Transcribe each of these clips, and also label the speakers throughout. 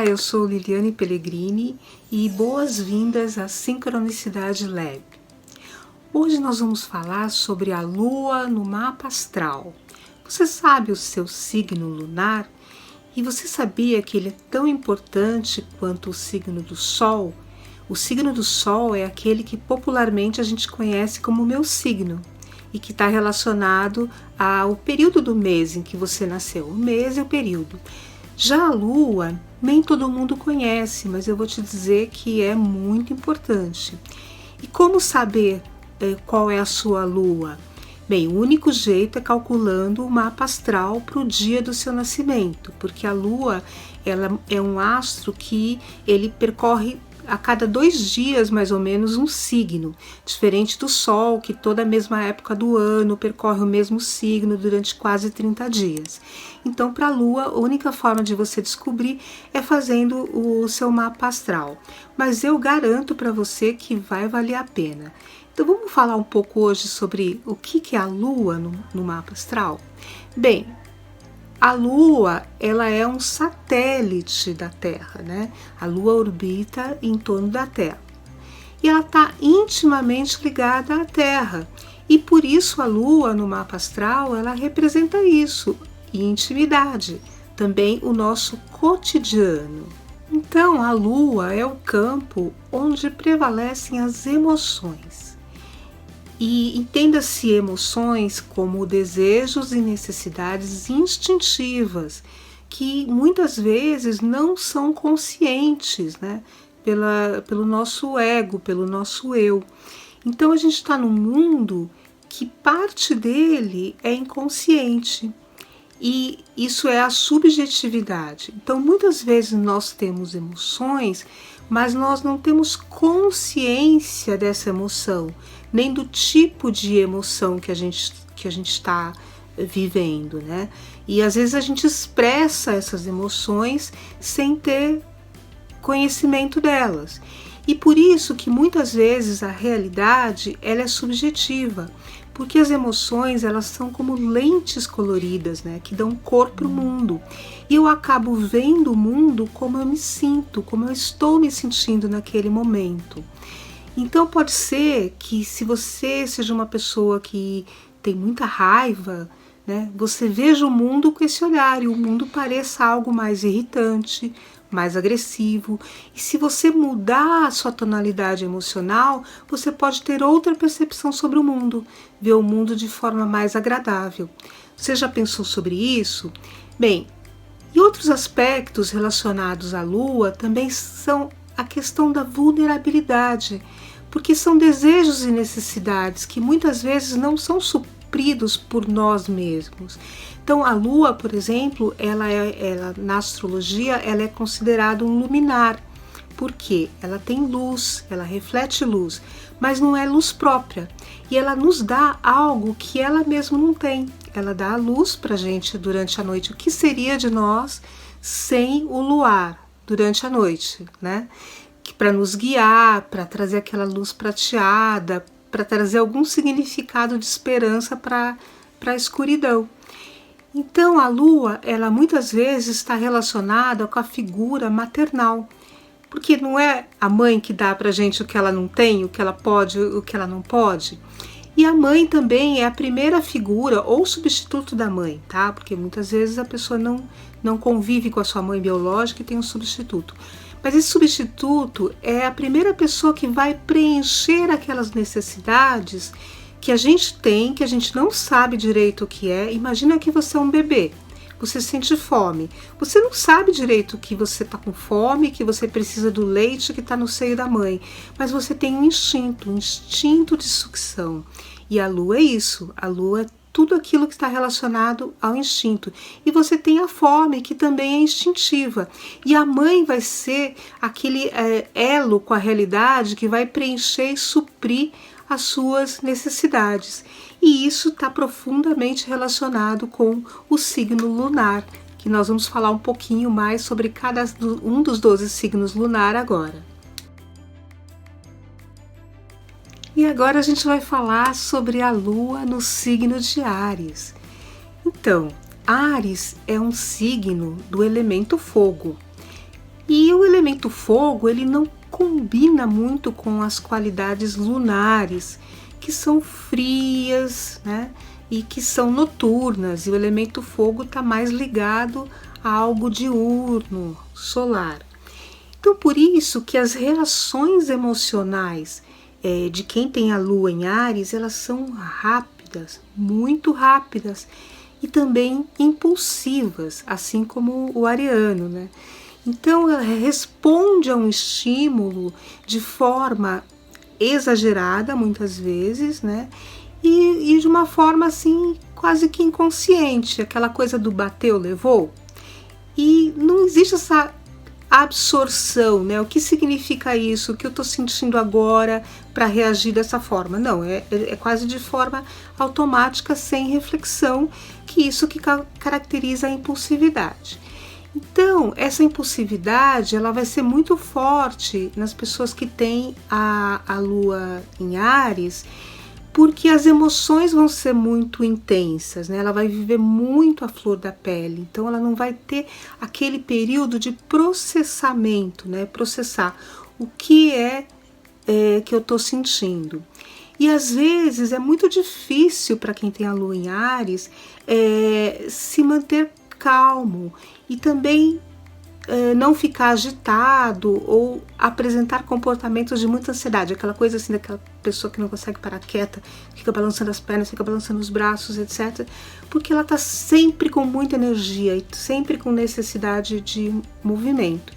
Speaker 1: eu sou Liliane Pellegrini e boas-vindas à Sincronicidade Lab. Hoje nós vamos falar sobre a Lua no mapa astral. Você sabe o seu signo lunar? E você sabia que ele é tão importante quanto o signo do Sol? O signo do Sol é aquele que popularmente a gente conhece como meu signo e que está relacionado ao período do mês em que você nasceu, o mês e o período. Já a Lua, nem todo mundo conhece, mas eu vou te dizer que é muito importante. E como saber qual é a sua Lua? Bem, o único jeito é calculando o mapa astral para o dia do seu nascimento, porque a Lua ela é um astro que ele percorre a cada 2 dias, mais ou menos, um signo, diferente do Sol, que toda a mesma época do ano percorre o mesmo signo durante quase 30 dias. Então, para a Lua, a única forma de você descobrir é fazendo o seu mapa astral. Mas eu garanto para você que vai valer a pena. Então, vamos falar um pouco hoje sobre o que é a Lua no mapa astral? Bem, a Lua, ela é um satélite da Terra, né? A Lua orbita em torno da Terra. E ela está intimamente ligada à Terra. E por isso a Lua, no mapa astral, ela representa isso, intimidade. Também o nosso cotidiano. Então, a Lua é o campo onde prevalecem as emoções. E entenda-se emoções como desejos e necessidades instintivas, que muitas vezes não são conscientes, né? Pelo nosso ego, pelo nosso eu. Então a gente está num mundo que parte dele é inconsciente. E isso é a subjetividade. Então muitas vezes nós temos emoções, mas nós não temos consciência dessa emoção, nem do tipo de emoção que a gente está vivendo, né? E às vezes a gente expressa essas emoções sem ter conhecimento delas. E por isso que muitas vezes a realidade ela é subjetiva, porque as emoções elas são como lentes coloridas, né, que dão cor para o mundo. E eu acabo vendo o mundo como eu me sinto, como eu estou me sentindo naquele momento. Então pode ser que se você seja uma pessoa que tem muita raiva, né, você veja o mundo com esse olhar e o mundo pareça algo mais irritante, mais agressivo. E se você mudar a sua tonalidade emocional, você pode ter outra percepção sobre o mundo, ver o mundo de forma mais agradável. Você já pensou sobre isso? Bem, e outros aspectos relacionados à Lua também são a questão da vulnerabilidade, porque são desejos e necessidades que muitas vezes não são supridos por nós mesmos. Então a Lua, por exemplo, ela na astrologia ela é considerada um luminar, porque ela tem luz, ela reflete luz, mas não é luz própria. E ela nos dá algo que ela mesma não tem. Ela dá a luz para a gente durante a noite. O que seria de nós sem o luar durante a noite, né? Para nos guiar, para trazer aquela luz prateada, para trazer algum significado de esperança para a escuridão. Então a Lua, ela muitas vezes está relacionada com a figura maternal, porque não é a mãe que dá para a gente o que ela não tem, o que ela pode, o que ela não pode. E a mãe também é a primeira figura ou substituto da mãe, tá? Porque muitas vezes a pessoa não convive com a sua mãe biológica e tem um substituto. Mas esse substituto é a primeira pessoa que vai preencher aquelas necessidades que a gente tem, que a gente não sabe direito o que é. Imagina que você é um bebê, você sente fome. Você não sabe direito que você está com fome, que você precisa do leite que está no seio da mãe. Mas você tem um instinto de sucção. E a Lua é isso, a Lua é tudo aquilo que está relacionado ao instinto. E você tem a fome, que também é instintiva. E a mãe vai ser aquele elo com a realidade que vai preencher e suprir as suas necessidades. E isso está profundamente relacionado com o signo lunar, que nós vamos falar um pouquinho mais sobre cada um dos 12 signos lunar agora. E agora a gente vai falar sobre a Lua no signo de Áries. Então, Áries é um signo do elemento fogo. E o elemento fogo, ele não combina muito com as qualidades lunares, que são frias, né? E que são noturnas, e o elemento fogo está mais ligado a algo diurno, solar. Então, por isso que as reações emocionais de quem tem a Lua em Áries, elas são rápidas, muito rápidas, e também impulsivas, assim como o ariano, né? Então, ela responde a um estímulo de forma exagerada, muitas vezes, né? E de uma forma assim, quase que inconsciente, aquela coisa do bateu, levou. E não existe essa absorção, né? O que significa isso? O que eu estou sentindo agora para reagir dessa forma? Não, é quase de forma automática, sem reflexão, que isso que caracteriza a impulsividade. Então, essa impulsividade, ela vai ser muito forte nas pessoas que têm a Lua em Áries, porque as emoções vão ser muito intensas, né? Ela vai viver muito a flor da pele, então ela não vai ter aquele período de processamento, né? Processar o que que eu estou sentindo. E às vezes é muito difícil para quem tem a Lua em Áries se manter calmo e também não ficar agitado ou apresentar comportamentos de muita ansiedade, aquela coisa assim daquela pessoa que não consegue parar quieta, fica balançando as pernas, fica balançando os braços, etc. Porque ela está sempre com muita energia e sempre com necessidade de movimento.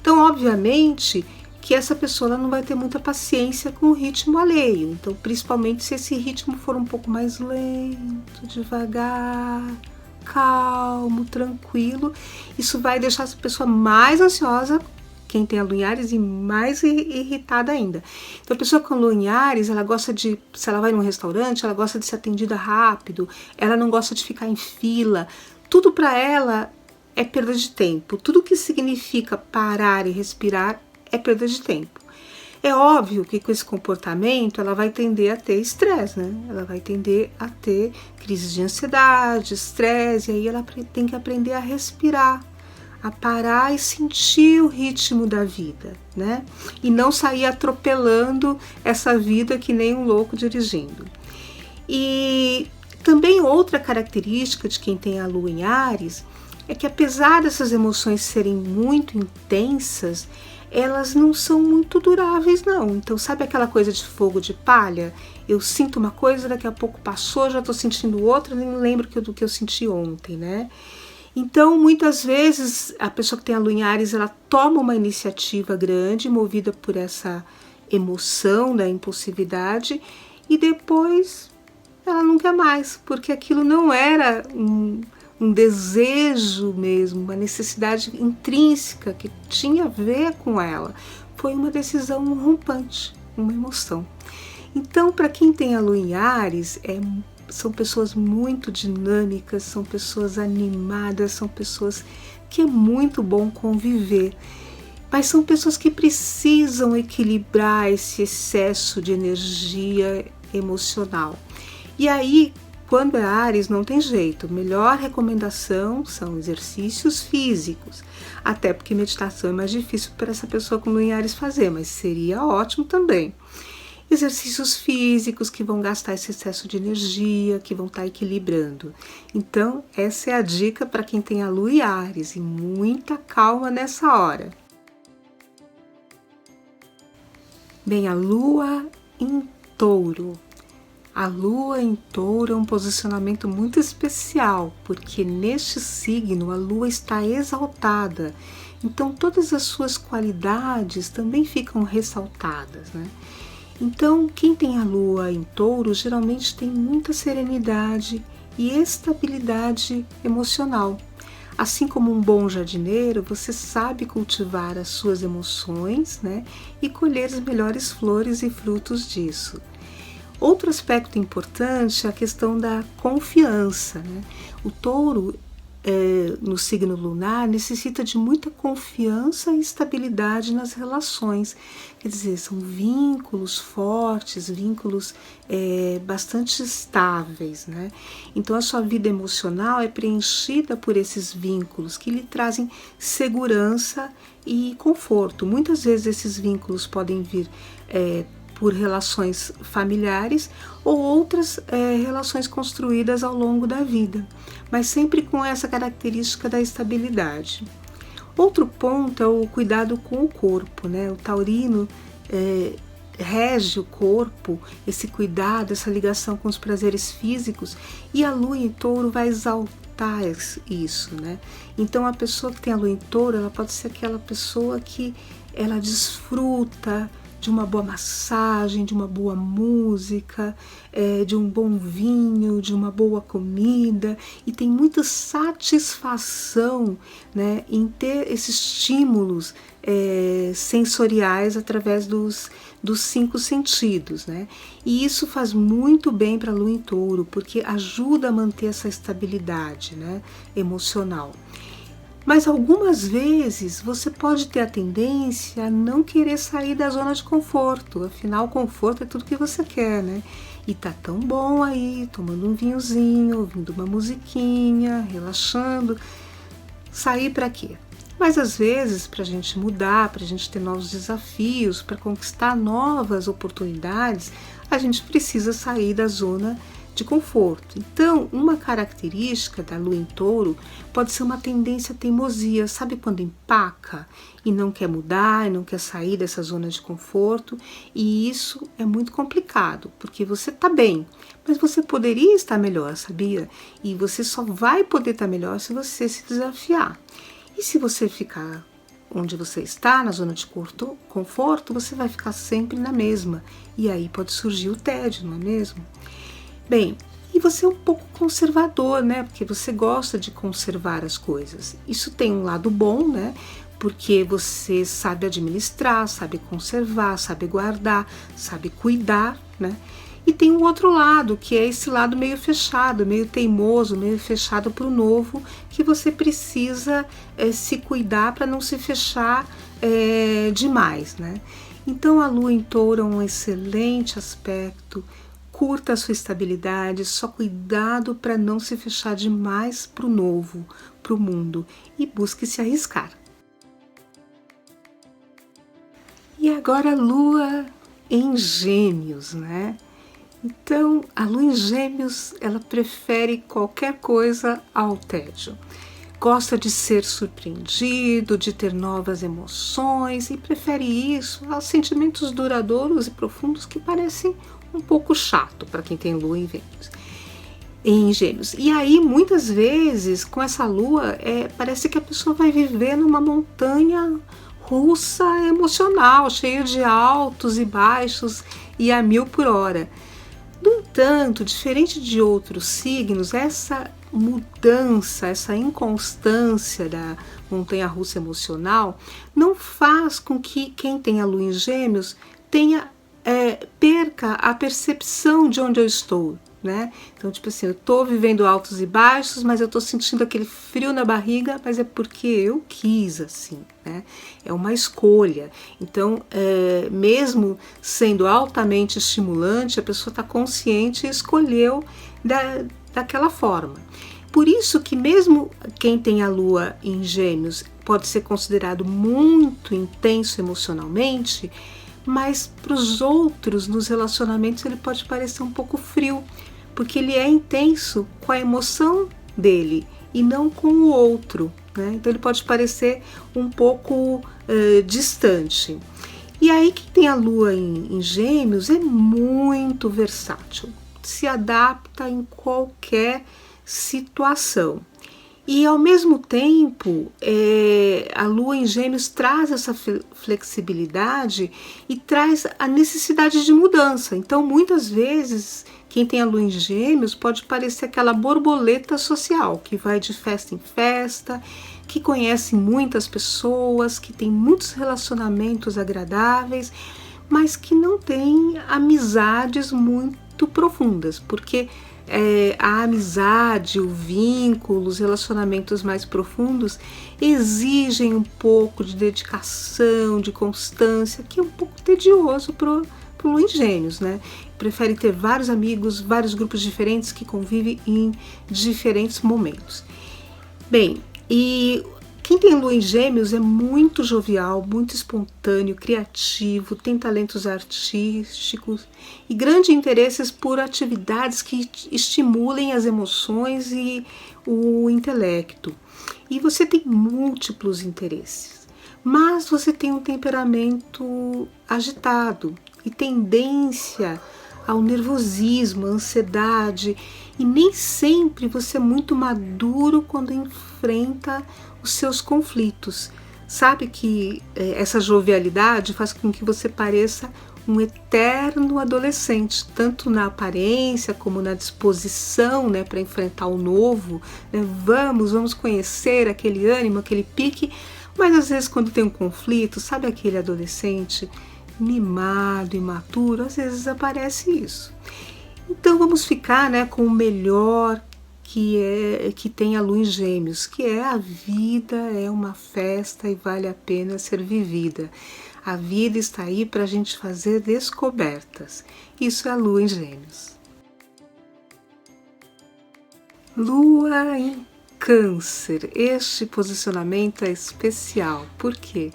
Speaker 1: Então, obviamente, que essa pessoa ela não vai ter muita paciência com o ritmo alheio. Então, principalmente se esse ritmo for um pouco mais lento, devagar, calmo, tranquilo, isso vai deixar essa pessoa mais ansiosa, quem tem a Lua em Áries, e mais irritada ainda. Então a pessoa com a Lua em Áries, ela gosta de, se ela vai num restaurante, ela gosta de ser atendida rápido, ela não gosta de ficar em fila, tudo para ela é perda de tempo, tudo que significa parar e respirar é perda de tempo. É óbvio que com esse comportamento ela vai tender a ter estresse, né? Ela vai tender a ter crises de ansiedade, estresse, e aí ela tem que aprender a respirar, a parar e sentir o ritmo da vida, né? E não sair atropelando essa vida que nem um louco dirigindo. E também outra característica de quem tem a Lua em Áries é que, apesar dessas emoções serem muito intensas, elas não são muito duráveis, não. Então, sabe aquela coisa de fogo de palha? Eu sinto uma coisa, daqui a pouco passou, já estou sentindo outra, nem lembro do que eu senti ontem, né? Então, muitas vezes, a pessoa que tem a Lua em Áries, ela toma uma iniciativa grande, movida por essa emoção da impulsividade, e depois ela não quer mais, porque aquilo não era um desejo mesmo, uma necessidade intrínseca que tinha a ver com ela. Foi uma decisão rompante, uma emoção. Então, para quem tem a Lua em Áries, são pessoas muito dinâmicas, são pessoas animadas, são pessoas que é muito bom conviver. Mas são pessoas que precisam equilibrar esse excesso de energia emocional. E aí, quando é Áries, não tem jeito. A melhor recomendação são exercícios físicos. Até porque meditação é mais difícil para essa pessoa com Lua em Áries fazer, mas seria ótimo também. Exercícios físicos que vão gastar esse excesso de energia, que vão estar equilibrando. Então, essa é a dica para quem tem a Lua em Áries, e muita calma nessa hora. Bem, a Lua em Touro. A Lua em Touro é um posicionamento muito especial, porque neste signo a Lua está exaltada, então todas as suas qualidades também ficam ressaltadas, né? Então, quem tem a Lua em Touro geralmente tem muita serenidade e estabilidade emocional. Assim como um bom jardineiro, você sabe cultivar as suas emoções, né? E colher as melhores flores e frutos disso. Outro aspecto importante é a questão da confiança, né? O touro no signo lunar necessita de muita confiança e estabilidade nas relações. Quer dizer, são vínculos fortes, vínculos bastante estáveis, né? Então a sua vida emocional é preenchida por esses vínculos que lhe trazem segurança e conforto. Muitas vezes esses vínculos podem vir por relações familiares ou outras relações construídas ao longo da vida, mas sempre com essa característica da estabilidade. Outro ponto é o cuidado com o corpo, né? O taurino rege o corpo, esse cuidado, essa ligação com os prazeres físicos, e a lua em touro vai exaltar isso, né? Então a pessoa que tem a lua em touro, ela pode ser aquela pessoa que ela desfruta de uma boa massagem, de uma boa música, de um bom vinho, de uma boa comida, e tem muita satisfação, né, em ter esses estímulos sensoriais através dos 5 sentidos, né? E isso faz muito bem para a lua em touro, porque ajuda a manter essa estabilidade, né, emocional. Mas algumas vezes você pode ter a tendência a não querer sair da zona de conforto, afinal conforto é tudo que você quer, né? E tá tão bom aí, tomando um vinhozinho, ouvindo uma musiquinha, relaxando. Sair para quê? Mas às vezes, para a gente mudar, para a gente ter novos desafios, para conquistar novas oportunidades, a gente precisa sair da zona de conforto. Então, uma característica da lua em touro pode ser uma tendência à teimosia. Sabe quando empaca e não quer mudar, e não quer sair dessa zona de conforto? E isso é muito complicado, porque você está bem, mas você poderia estar melhor, sabia? E você só vai poder estar melhor se você se desafiar. E se você ficar onde você está, na zona de conforto, você vai ficar sempre na mesma. E aí pode surgir o tédio, não é mesmo? Bem, e você é um pouco conservador, né? Porque você gosta de conservar as coisas. Isso tem um lado bom, né? Porque você sabe administrar, sabe conservar, sabe guardar, sabe cuidar, né? E tem um outro lado, que é esse lado meio fechado, meio teimoso, meio fechado para o novo, que você precisa se cuidar para não se fechar demais, né? Então a lua em touro é um excelente aspecto. Curta a sua estabilidade, só cuidado para não se fechar demais para o novo, para o mundo, e busque se arriscar. E agora a lua em Gêmeos, né? Então, a lua em Gêmeos, ela prefere qualquer coisa ao tédio. Gosta de ser surpreendido, de ter novas emoções e prefere isso aos sentimentos duradouros e profundos que parecem um pouco chato para quem tem lua em Gêmeos. E aí, muitas vezes, com essa lua, parece que a pessoa vai viver numa montanha russa emocional, cheia de altos e baixos e a 1000 por hora. No entanto, diferente de outros signos, essa mudança, essa inconstância da montanha-russa emocional não faz com que quem tem a lua em Gêmeos perca a percepção de onde eu estou, né? Então, tipo assim, eu tô vivendo altos e baixos, mas eu tô sentindo aquele frio na barriga, mas é porque eu quis assim, né? É uma escolha. Então, mesmo sendo altamente estimulante, a pessoa está consciente e escolheu daquela forma. Por isso que mesmo quem tem a lua em Gêmeos pode ser considerado muito intenso emocionalmente, mas para os outros, nos relacionamentos, ele pode parecer um pouco frio, porque ele é intenso com a emoção dele e não com o outro, né? Então ele pode parecer um pouco distante. E aí quem tem a lua em Gêmeos é muito versátil, se adapta em qualquer situação. E ao mesmo tempo, a lua em Gêmeos traz essa flexibilidade e traz a necessidade de mudança. Então, muitas vezes, quem tem a lua em Gêmeos pode parecer aquela borboleta social, que vai de festa em festa, que conhece muitas pessoas, que tem muitos relacionamentos agradáveis, mas que não tem amizades muito profundas, porque a amizade, o vínculo, os relacionamentos mais profundos exigem um pouco de dedicação, de constância, que é um pouco tedioso pro Lua em Gêmeos, né? Prefere ter vários amigos, vários grupos diferentes que convivem em diferentes momentos. Bem, e quem tem Lua em Gêmeos é muito jovial, muito espontâneo, criativo, tem talentos artísticos e grandes interesses por atividades que estimulem as emoções e o intelecto. E você tem múltiplos interesses, mas você tem um temperamento agitado e tendência ao nervosismo, à ansiedade, e nem sempre você é muito maduro quando enfrenta os seus conflitos. Sabe que essa jovialidade faz com que você pareça um eterno adolescente, tanto na aparência como na disposição, né, para enfrentar o novo, né? Vamos conhecer aquele ânimo, aquele pique, mas às vezes quando tem um conflito, sabe aquele adolescente mimado, imaturo, às vezes aparece isso. Então vamos ficar, né, com o melhor que tem a Lua em Gêmeos, que é: a vida é uma festa e vale a pena ser vivida. A vida está aí para a gente fazer descobertas. Isso é a Lua em Gêmeos. Lua em Câncer. Este posicionamento é especial. Por quê?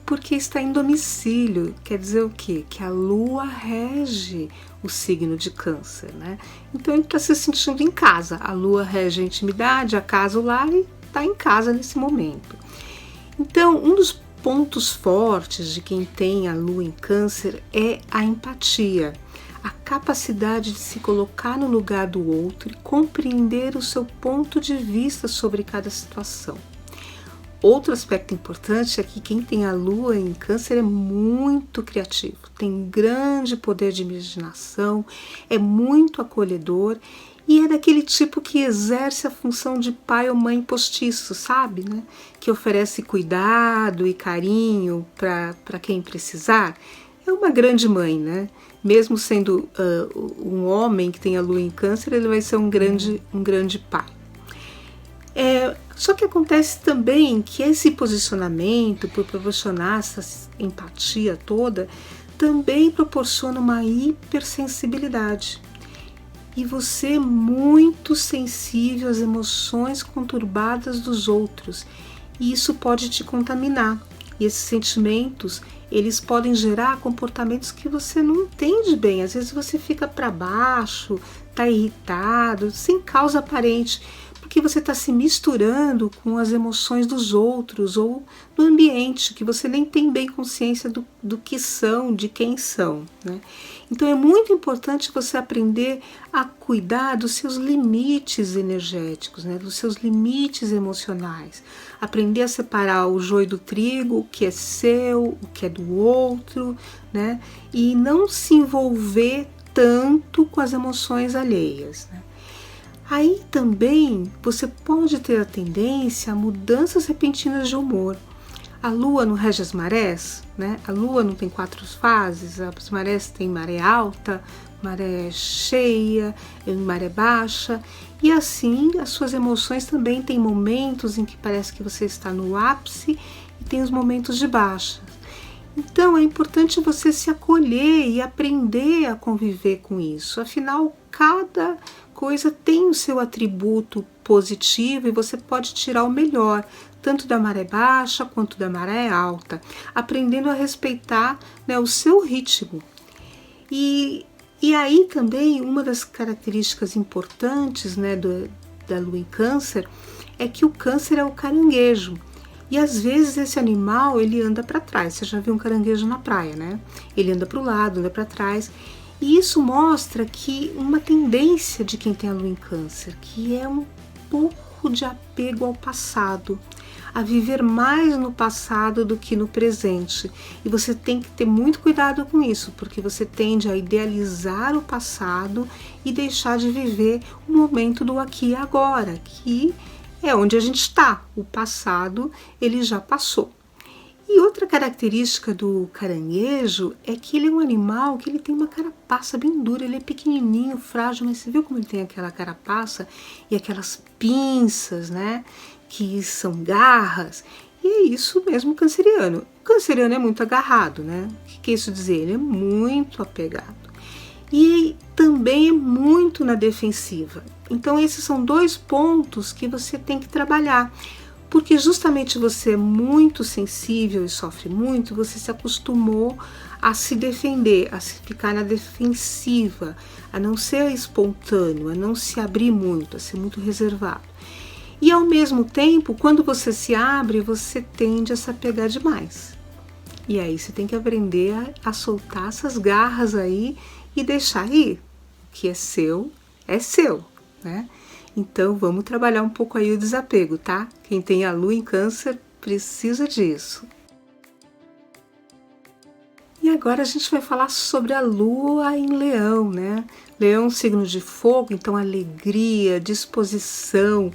Speaker 1: Porque está em domicílio. Quer dizer o quê? Que a Lua rege o signo de Câncer, né? Então ele está se sentindo em casa. A Lua rege a intimidade, a casa, o lar, e está em casa nesse momento. Então, um dos pontos fortes de quem tem a Lua em Câncer é a empatia, a capacidade de se colocar no lugar do outro e compreender o seu ponto de vista sobre cada situação. Outro aspecto importante é que quem tem a Lua em Câncer é muito criativo, tem grande poder de imaginação, é muito acolhedor e é daquele tipo que exerce a função de pai ou mãe postiço, sabe, né? Que oferece cuidado e carinho para quem precisar. É uma grande mãe, né? Mesmo sendo um homem que tem a Lua em Câncer, ele vai ser um grande pai. Só que acontece também que esse posicionamento, por proporcionar essa empatia toda, também proporciona uma hipersensibilidade. E você é muito sensível às emoções conturbadas dos outros. E isso pode te contaminar. E esses sentimentos, eles podem gerar comportamentos que você não entende bem. Às vezes você fica para baixo, está irritado, sem causa aparente, porque você está se misturando com as emoções dos outros ou do ambiente, que você nem tem bem consciência do que são, de quem são, né? Então é muito importante você aprender a cuidar dos seus limites energéticos, né? Dos seus limites emocionais. Aprender a separar o joio do trigo, o que é seu, o que é do outro, né? E não se envolver tanto com as emoções alheias, né? Aí também você pode ter a tendência a mudanças repentinas de humor. A Lua não rege as marés, né? A Lua não tem 4 fases, as marés têm maré alta, maré cheia, maré baixa, e assim as suas emoções também têm momentos em que parece que você está no ápice e tem os momentos de baixa. Então é importante você se acolher e aprender a conviver com isso. Afinal, cada coisa tem o seu atributo positivo e você pode tirar o melhor, tanto da maré baixa quanto da maré alta, aprendendo a respeitar, né, o seu ritmo. E aí também uma das características importantes, né, da Lua em Câncer é que o Câncer é o caranguejo. E às vezes esse animal ele anda para trás. Você já viu um caranguejo na praia, né? Ele anda para o lado, anda para trás. E isso mostra que uma tendência de quem tem a Lua em Câncer, que é um pouco de apego ao passado, a viver mais no passado do que no presente. E você tem que ter muito cuidado com isso, porque você tende a idealizar o passado e deixar de viver o momento do aqui e agora, que é onde a gente está. O passado, ele já passou. E outra característica do caranguejo é que ele é um animal que ele tem uma carapaça bem dura, ele é pequenininho, frágil, mas você viu como ele tem aquela carapaça e aquelas pinças, né, que são garras? E é isso mesmo o canceriano. O canceriano é muito agarrado, né? O que quer isso dizer? Ele é muito apegado. E também é muito na defensiva. Então esses são dois pontos que você tem que trabalhar. Porque justamente você é muito sensível e sofre muito, você se acostumou a se defender, a ficar na defensiva, a não ser espontâneo, a não se abrir muito, a ser muito reservado. E ao mesmo tempo, quando você se abre, você tende a se apegar demais. E aí você tem que aprender a soltar essas garras aí e deixar ir. O que é seu, né? Então vamos trabalhar um pouco aí o desapego, tá? Quem tem a lua em câncer precisa disso. E agora a gente vai falar sobre a lua em leão, né? Leão é um signo de fogo, então alegria, disposição,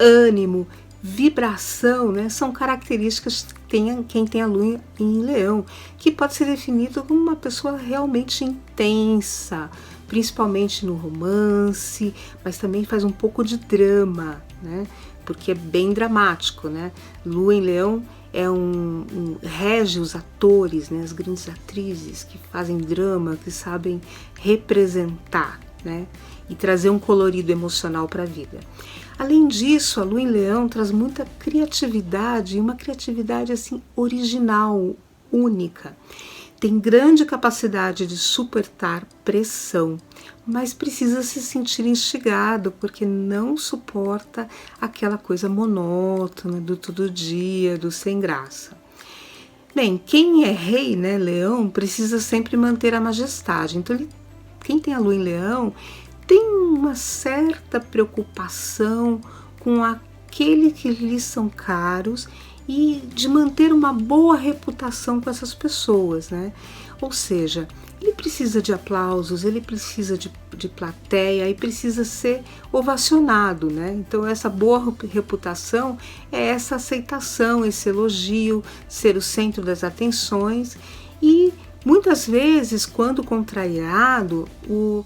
Speaker 1: ânimo, vibração, né? São características que quem tem a lua em leão, que pode ser definido como uma pessoa realmente intensa, principalmente no romance, mas também faz um pouco de drama, né? Porque é bem dramático, né? Lua em leão rege os atores, né? As grandes atrizes que fazem drama, que sabem representar, né? E trazer um colorido emocional para a vida. Além disso, a lua em leão traz muita criatividade, e uma criatividade assim original, única. Tem grande capacidade de suportar pressão, mas precisa se sentir instigado porque não suporta aquela coisa monótona do todo dia, do sem graça. Bem, quem é rei, né, leão, precisa sempre manter a majestade. Então, quem tem a lua em leão tem uma certa preocupação com aquele que lhes são caros e de manter uma boa reputação com essas pessoas, né? Ou seja, ele precisa de aplausos, ele precisa de plateia e precisa ser ovacionado, né? Então essa boa reputação é essa aceitação, esse elogio, ser o centro das atenções e muitas vezes, quando contrariado,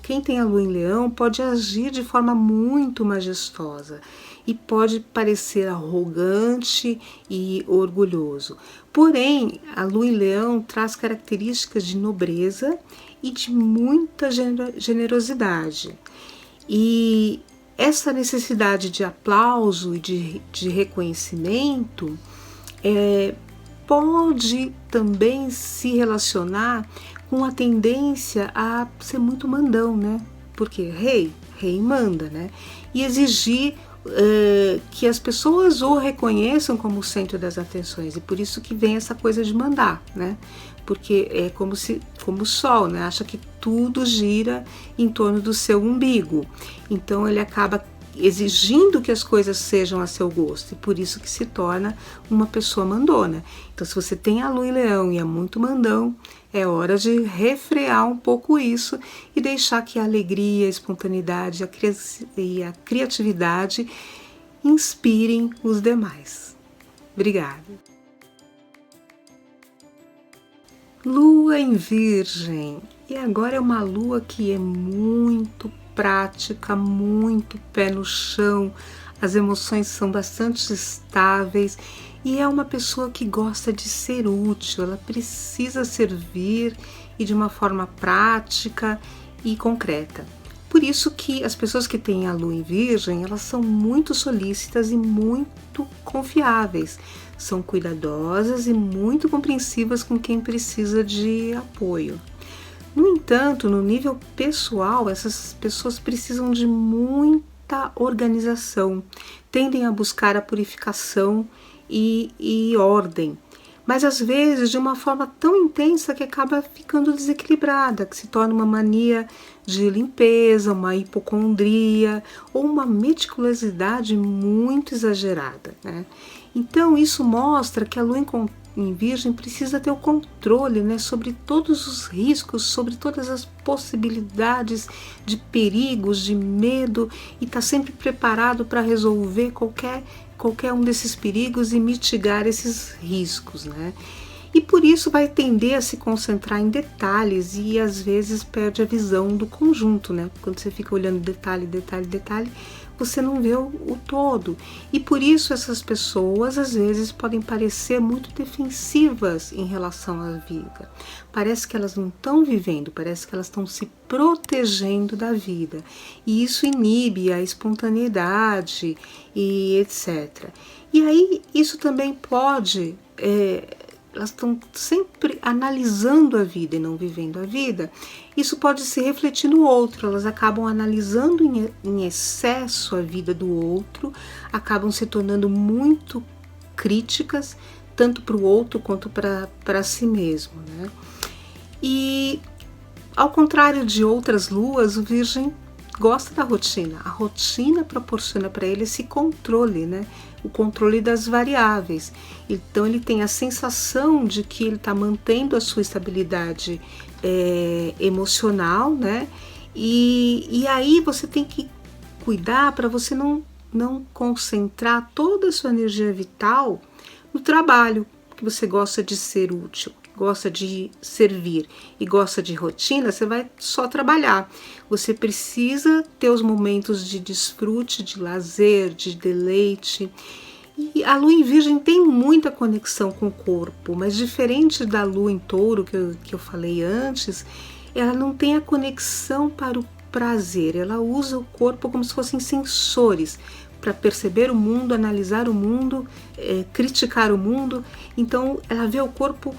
Speaker 1: quem tem a lua em leão pode agir de forma muito majestosa e pode parecer arrogante e orgulhoso. Porém, a lua em leão traz características de nobreza e de muita generosidade. E essa necessidade de aplauso e de reconhecimento pode também se relacionar com a tendência a ser muito mandão, né? Porque rei manda, né? E exigir que as pessoas o reconheçam como o centro das atenções, e por isso que vem essa coisa de mandar, né? Porque é como o sol, né? Acha que tudo gira em torno do seu umbigo, então ele acaba exigindo que as coisas sejam a seu gosto, e por isso que se torna uma pessoa mandona. Então, se você tem a lua em leão e é muito mandão, é hora de refrear um pouco isso e deixar que a alegria, a espontaneidade e a criatividade inspirem os demais. Obrigada. Lua em Virgem. E agora é uma lua que é muito prática, muito pé no chão, as emoções são bastante estáveis e é uma pessoa que gosta de ser útil, ela precisa servir e de uma forma prática e concreta. Por isso que as pessoas que têm a lua em Virgem, elas são muito solícitas e muito confiáveis, são cuidadosas e muito compreensivas com quem precisa de apoio. No entanto, no nível pessoal, essas pessoas precisam de muita organização, tendem a buscar a purificação e ordem, mas às vezes de uma forma tão intensa que acaba ficando desequilibrada, que se torna uma mania de limpeza, uma hipocondria ou uma meticulosidade muito exagerada, né? Então isso mostra que a lua em Virgem precisa ter o controle, né, sobre todos os riscos, sobre todas as possibilidades de perigos, de medo, e está sempre preparado para resolver qualquer um desses perigos e mitigar esses riscos, né? E por isso vai tender a se concentrar em detalhes e às vezes perde a visão do conjunto, né? Quando você fica olhando detalhe, detalhe, detalhe, você não vê o todo. E por isso essas pessoas às vezes podem parecer muito defensivas em relação à vida. Parece que elas não estão vivendo, parece que elas estão se protegendo da vida. E isso inibe a espontaneidade e etc. E aí isso também pode... elas estão sempre analisando a vida e não vivendo a vida. Isso pode se refletir no outro, elas acabam analisando em excesso a vida do outro, acabam se tornando muito críticas, tanto para o outro quanto para si mesmo, né? E ao contrário de outras luas, o Virgem gosta da rotina. A rotina proporciona para ele esse controle, né? O controle das variáveis. Então ele tem a sensação de que ele está mantendo a sua estabilidade emocional, né? E aí você tem que cuidar para você não concentrar toda a sua energia vital no trabalho, que você gosta de ser útil, gosta de servir e gosta de rotina, você vai só trabalhar. Você precisa ter os momentos de desfrute, de lazer, de deleite. E a lua em Virgem tem muita conexão com o corpo, mas diferente da lua em Touro, que eu falei antes, ela não tem a conexão para o prazer. Ela usa o corpo como se fossem sensores para perceber o mundo, analisar o mundo, criticar o mundo. Então ela vê o corpo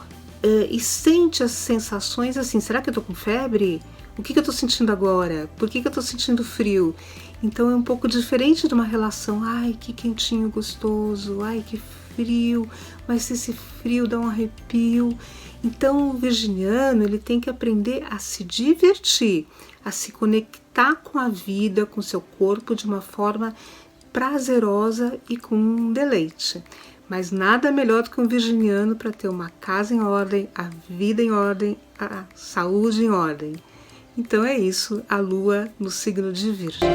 Speaker 1: e sente as sensações assim, será que eu estou com febre? O que eu estou sentindo agora? Por que eu estou sentindo frio? Então é um pouco diferente de uma relação, ai que quentinho gostoso, ai que frio, mas esse frio dá um arrepio. Então o virginiano ele tem que aprender a se divertir, a se conectar com a vida, com seu corpo de uma forma prazerosa e com deleite. Mas nada melhor do que um virginiano para ter uma casa em ordem, a vida em ordem, a saúde em ordem. Então é isso, a lua no signo de Virgem.